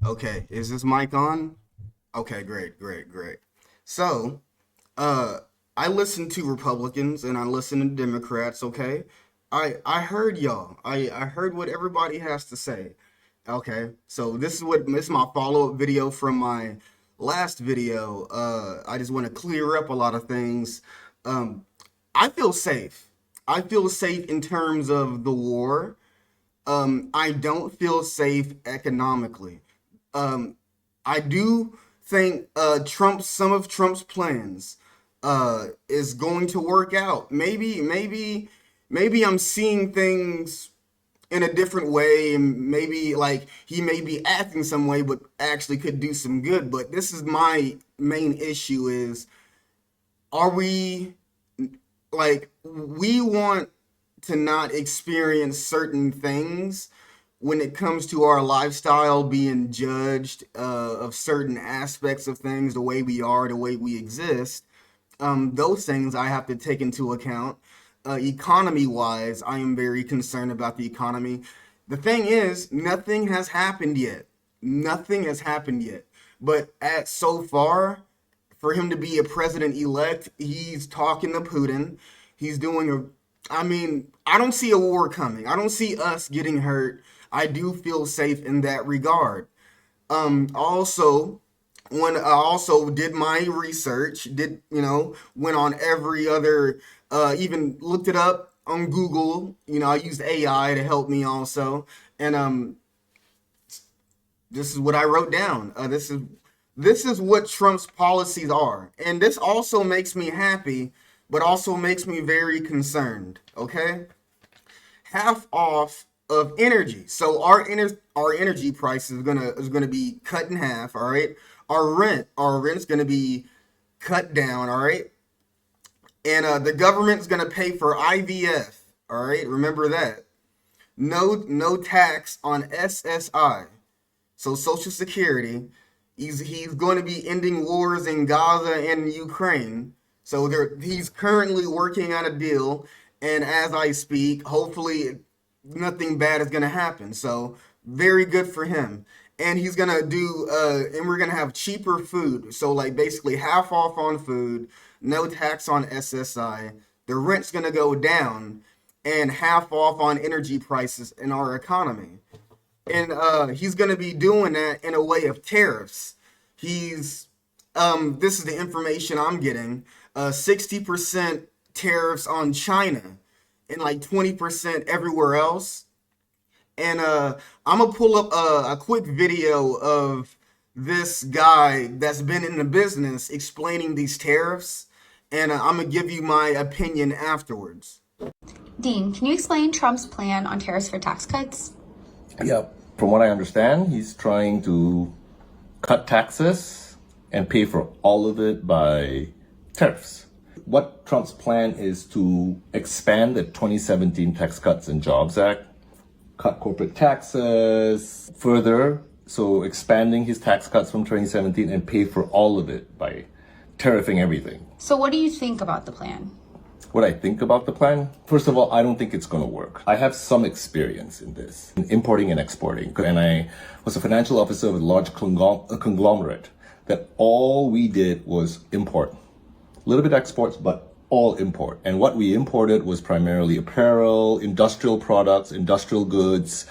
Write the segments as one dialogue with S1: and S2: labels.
S1: Okay, is this mic on? Okay, great, great, great. So, uh, I listen to Republicans and I listen to Democrats, okay? I heard y'all. I heard what everybody has to say. Okay, so this is my follow-up video from my last video. I just want to clear up a lot of things. Um, I feel safe. I feel safe in terms of the war. I don't feel safe economically. Um, I do think some of Trump's plans is going to work out. Maybe I'm seeing things in a different way, and maybe like he may be acting some way, but actually could do some good. But this is my main issue: is are we like we want to not experience certain things when it comes to our lifestyle being judged of certain aspects of things, the way we are, the way we exist. Those things I have to take into account. Economy wise, I am very concerned about the economy. The thing is, nothing has happened yet. Nothing has happened yet. But at so far, for him to be a president elect, he's talking to Putin. He's doing a, I mean, I don't see a war coming. I don't see us getting hurt. I do feel safe in that regard. Also, when I also did my research, went on every other, even looked it up on Google. I used AI to help me also, and this is what I wrote down. This is what Trump's policies are, and this also makes me happy, but also makes me very concerned. Okay, half off of energy. So our energy price is gonna be cut in half. All right, our rent's gonna be cut down. All right, and the government's gonna pay for IVF. All right, remember that. No tax on SSI. So Social Security. He's going to be ending wars in Gaza and Ukraine. So he's currently working on a deal, and as I speak, hopefully nothing bad is going to happen. So very good for him. And he's gonna do, and we're gonna have cheaper food. So like basically half off on food, no tax on SSI. The rent's gonna go down, and half off on energy prices in our economy. And he's going to be doing that in a way of tariffs. He's This is the information I'm getting. 60% tariffs on China, and like 20% everywhere else. And I'm gonna pull up a quick video of this guy that's been in the business explaining these tariffs, and I'm gonna give you my opinion afterwards.
S2: Dean, can you explain Trump's plan on tariffs for tax cuts?
S3: Yeah, from what I understand, he's trying to cut taxes and pay for all of it by tariffs. What Trump's plan is to expand the 2017 Tax Cuts and Jobs Act, cut corporate taxes further, so expanding his tax cuts from 2017 and pay for all of it by tariffing everything.
S2: So what do you think about the plan?
S3: What I think about the plan, first of all, I don't think it's going to work. I have some experience in this, in importing and exporting, and I was a financial officer of a large conglomerate that all we did was import. A little bit exports, but all import. And what we imported was primarily apparel, industrial products, industrial goods,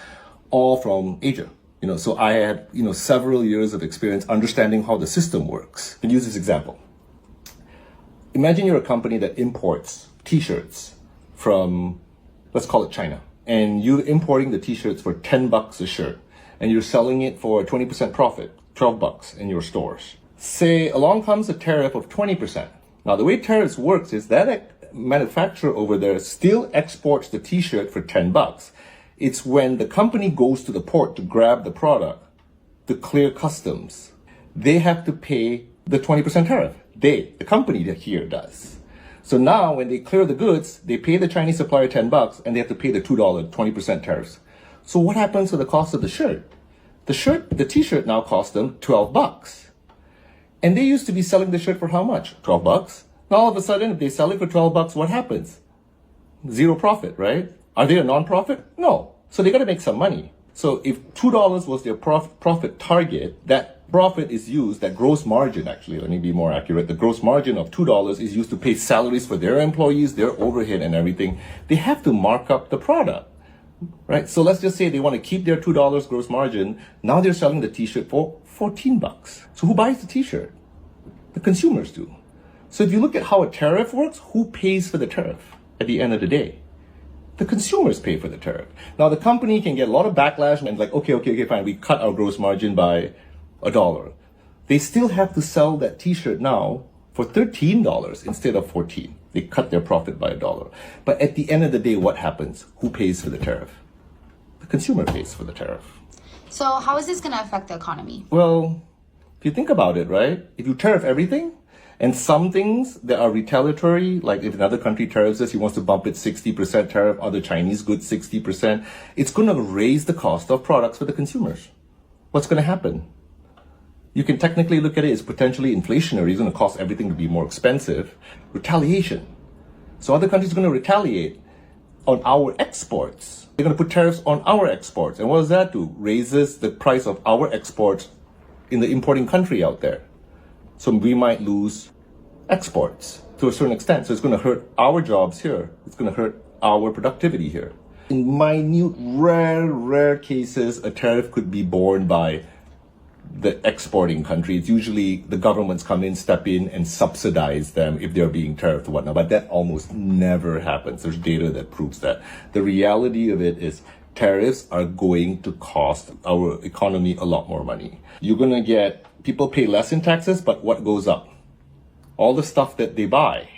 S3: all from Asia. So I had, several years of experience understanding how the system works. And use this example. Imagine you're a company that imports t-shirts from, let's call it China, and you're importing the t-shirts for $10 a shirt, and you're selling it for a 20% profit, $12 in your stores. Say along comes a tariff of 20%. Now the way tariffs works is that manufacturer over there still exports the t-shirt for $10. It's when the company goes to the port to grab the product, to clear customs, they have to pay the 20% tariff. The company that here does. So now when they clear the goods, they pay the Chinese supplier $10 and they have to pay the $2, 20% tariffs. So what happens to the cost of the shirt? The t-shirt now costs them $12. And they used to be selling the shirt for how much? $12. Now all of a sudden, if they sell it for $12, what happens? Zero profit, right? Are they a non-profit? No. So they got to make some money. So if $2 was their profit target, that profit is used, that gross margin actually, let me be more accurate, the gross margin of $2 is used to pay salaries for their employees, their overhead and everything. They have to mark up the product, right? So let's just say they want to keep their $2 gross margin. Now they're selling the t-shirt for $14. So who buys the t-shirt? The consumers do. So if you look at how a tariff works, who pays for the tariff at the end of the day? The consumers pay for the tariff. Now the company can get a lot of backlash and like, okay, fine, we cut our gross margin by $1. They still have to sell that t-shirt now for $13 instead of $14. They cut their profit by $1. But at the end of the day, what happens? Who pays for the tariff? The consumer pays for the tariff.
S2: So how is this going to affect the economy?
S3: Well, if you think about it, right? If you tariff everything, and some things that are retaliatory, like if another country tariffs us, he wants to bump it 60% tariff, other Chinese goods 60%, it's going to raise the cost of products for the consumers. What's going to happen? You can technically look at it as potentially inflationary. It's going to cost everything to be more expensive. Retaliation. So other countries are going to retaliate on our exports. They're going to put tariffs on our exports. And what does that do? Raises the price of our exports in the importing country out there. So we might lose exports to a certain extent. So it's going to hurt our jobs here. It's going to hurt our productivity here. In minute, rare cases, a tariff could be borne by the exporting country. It's usually the governments come in, step in, and subsidize them if they're being tariffed or whatnot. But that almost never happens. There's data that proves that. The reality of it is tariffs are going to cost our economy a lot more money. You're going to get people pay less in taxes, but what goes up? All the stuff that they buy,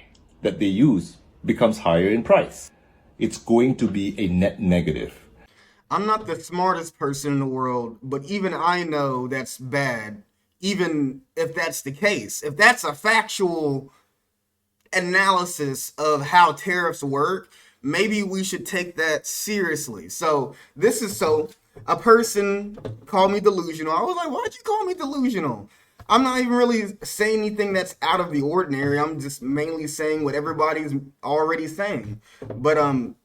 S3: that they use, becomes higher in price. It's going to be a net negative.
S1: I'm not the smartest person in the world, but even I know that's bad, even if that's the case. If that's a factual analysis of how tariffs work, maybe we should take that seriously. So a person called me delusional. I was like, why'd you call me delusional? I'm not even really saying anything that's out of the ordinary. I'm just mainly saying what everybody's already saying. But I'm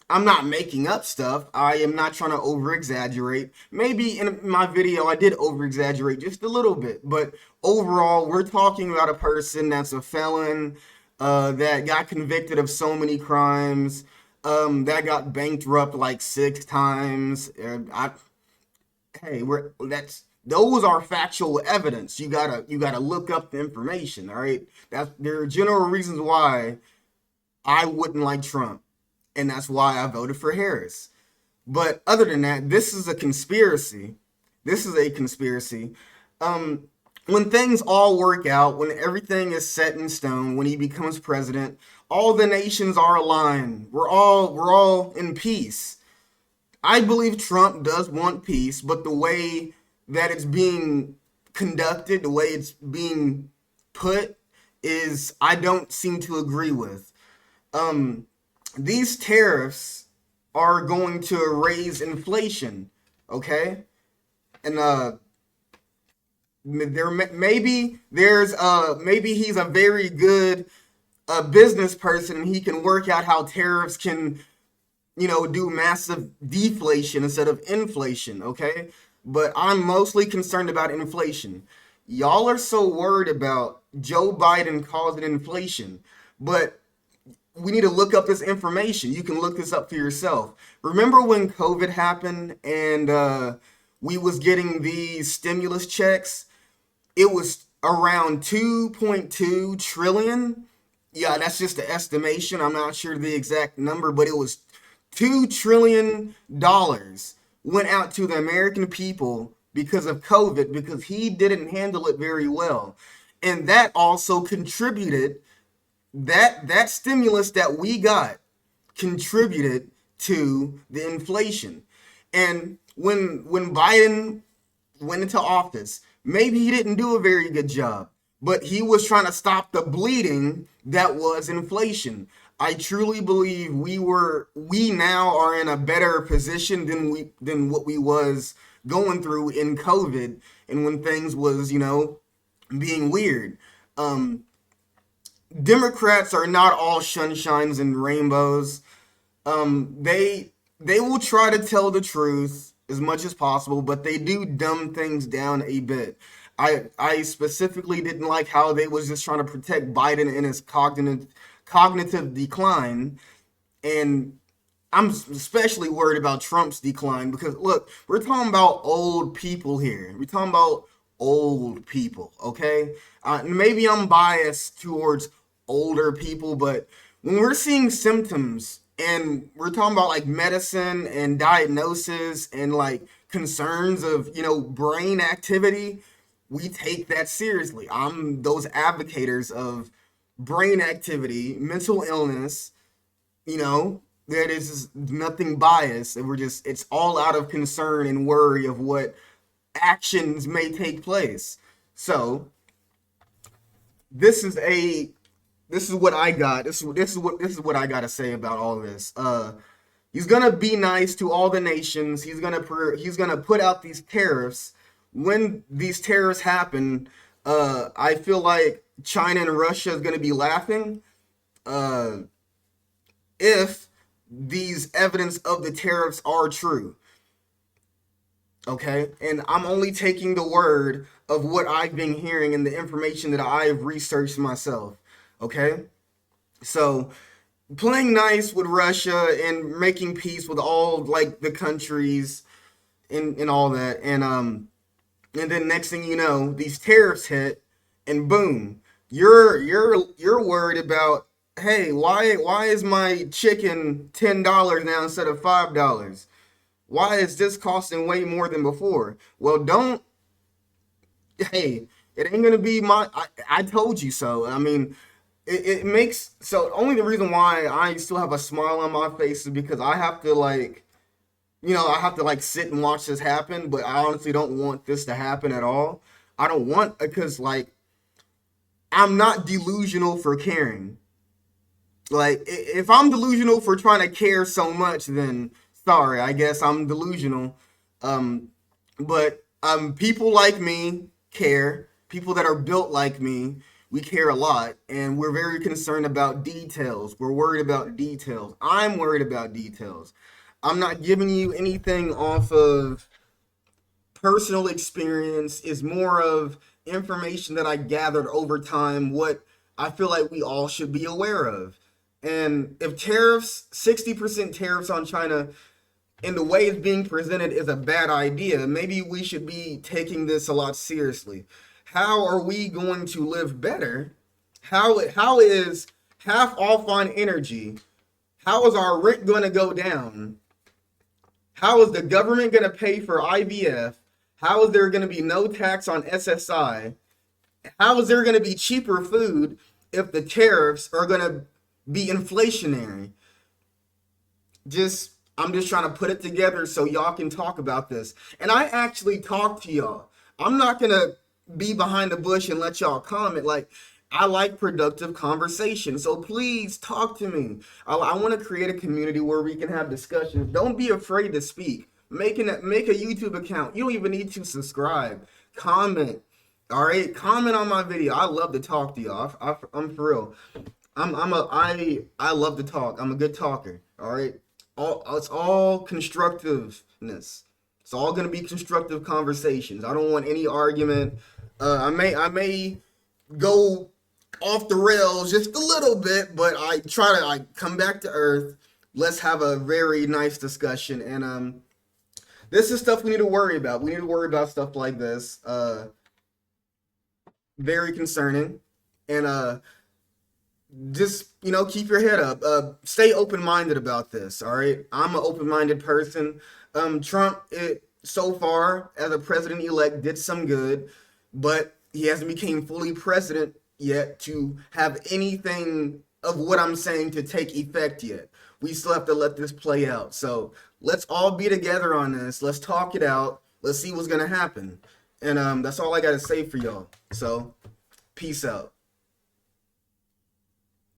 S1: not making up stuff. I am not trying to over exaggerate. Maybe in my video I did over exaggerate just a little bit, but overall we're talking about a person that's a felon, that got convicted of so many crimes, that got bankrupt like 6 times. Those are factual evidence. You gotta look up the information. All right, there are general reasons why I wouldn't like Trump, and that's why I voted for Harris. But other than that, this is a conspiracy. This is a conspiracy. When things all work out, when everything is set in stone, when he becomes president, all the nations are aligned. We're all in peace. I believe Trump does want peace, but the way that it's being conducted, the way it's being put, is I don't seem to agree with. These tariffs are going to raise inflation, okay? And maybe he's a very good business person and he can work out how tariffs can, do massive deflation instead of inflation, okay? But I'm mostly concerned about inflation. Y'all are so worried about Joe Biden causing inflation, but we need to look up this information. You can look this up for yourself. Remember when COVID happened and we was getting these stimulus checks? It was around 2.2 trillion. Yeah, that's just the estimation. I'm not sure the exact number, but it was $2 trillion went out to the American people because of COVID, because he didn't handle it very well. And that also contributed, that stimulus that we got contributed to the inflation. And when Biden went into office, maybe he didn't do a very good job, but he was trying to stop the bleeding that was inflation. I truly believe we now are in a better position than what we was going through in COVID and when things was, being weird. Democrats are not all sunshines and rainbows. They will try to tell the truth, as much as possible, but they do dumb things down a bit. I specifically didn't like how they was just trying to protect Biden in his cognitive decline, and I'm especially worried about Trump's decline because look, we're talking about old people here. We're talking about old people, okay? Maybe I'm biased towards older people, but when we're seeing symptoms and we're talking about like medicine and diagnosis and like concerns of, brain activity, we take that seriously. I'm those advocates of brain activity, mental illness, there is nothing biased, and it's all out of concern and worry of what actions may take place. So this is what I got. This is what I got to say about all of this. He's gonna be nice to all the nations. He's gonna put out these tariffs. When these tariffs happen, I feel like China and Russia is gonna be laughing. If these evidence of the tariffs are true. Okay? And I'm only taking the word of what I've been hearing and the information that I've researched myself. Okay? So, playing nice with Russia and making peace with all like the countries and all that. And then next thing you know, these tariffs hit and boom, you're worried about, hey, why is my chicken $10 now instead of $5? Why is this costing way more than before? Well, hey, it ain't gonna be I told you so. I mean, it makes, so only the reason why I still have a smile on my face is because I have to sit and watch this happen, but I honestly don't want this to happen at all. I don't want, because like, I'm not delusional for caring. Like, if I'm delusional for trying to care so much, then sorry, I guess I'm delusional. But people like me care. People that are built like me, we care a lot, and we're very concerned about details. We're worried about details. I'm worried about details. I'm not giving you anything off of personal experience. Is more of information that I gathered over time, what I feel like we all should be aware of. And if tariffs, 60% tariffs on China, in the way it's being presented is a bad idea, maybe we should be taking this a lot seriously. How are we going to live better? How is half off on energy? How is our rent going to go down? How is the government going to pay for IVF? How is there going to be no tax on SSI? How is there going to be cheaper food if the tariffs are going to be inflationary? I'm just trying to put it together so y'all can talk about this. And I actually talk to y'all. I'm not going to be behind the bush and let y'all comment. Like, I like productive conversation. So please talk to me. I want to create a community where we can have discussions. Don't be afraid to speak. Make a YouTube account. You don't even need to subscribe. Comment. All right? Comment on my video. I love to talk to y'all. I'm for real. I love to talk. I'm a good talker. All right? It's all constructiveness. It's all gonna be constructive conversations. I don't want any argument. I may go off the rails just a little bit, but I try to come back to earth. Let's have a very nice discussion. And this is stuff we need to worry about. We need to worry about stuff like this. Very concerning. And just keep your head up, stay open-minded about this. All right, I'm an open-minded person. Trump, so far as a president-elect, did some good, but he hasn't become fully president yet to have anything of what I'm saying to take effect yet. We still have to let this play out. So let's all be together on this. Let's talk it out. Let's see what's gonna happen. And that's all I gotta say for y'all. So peace out.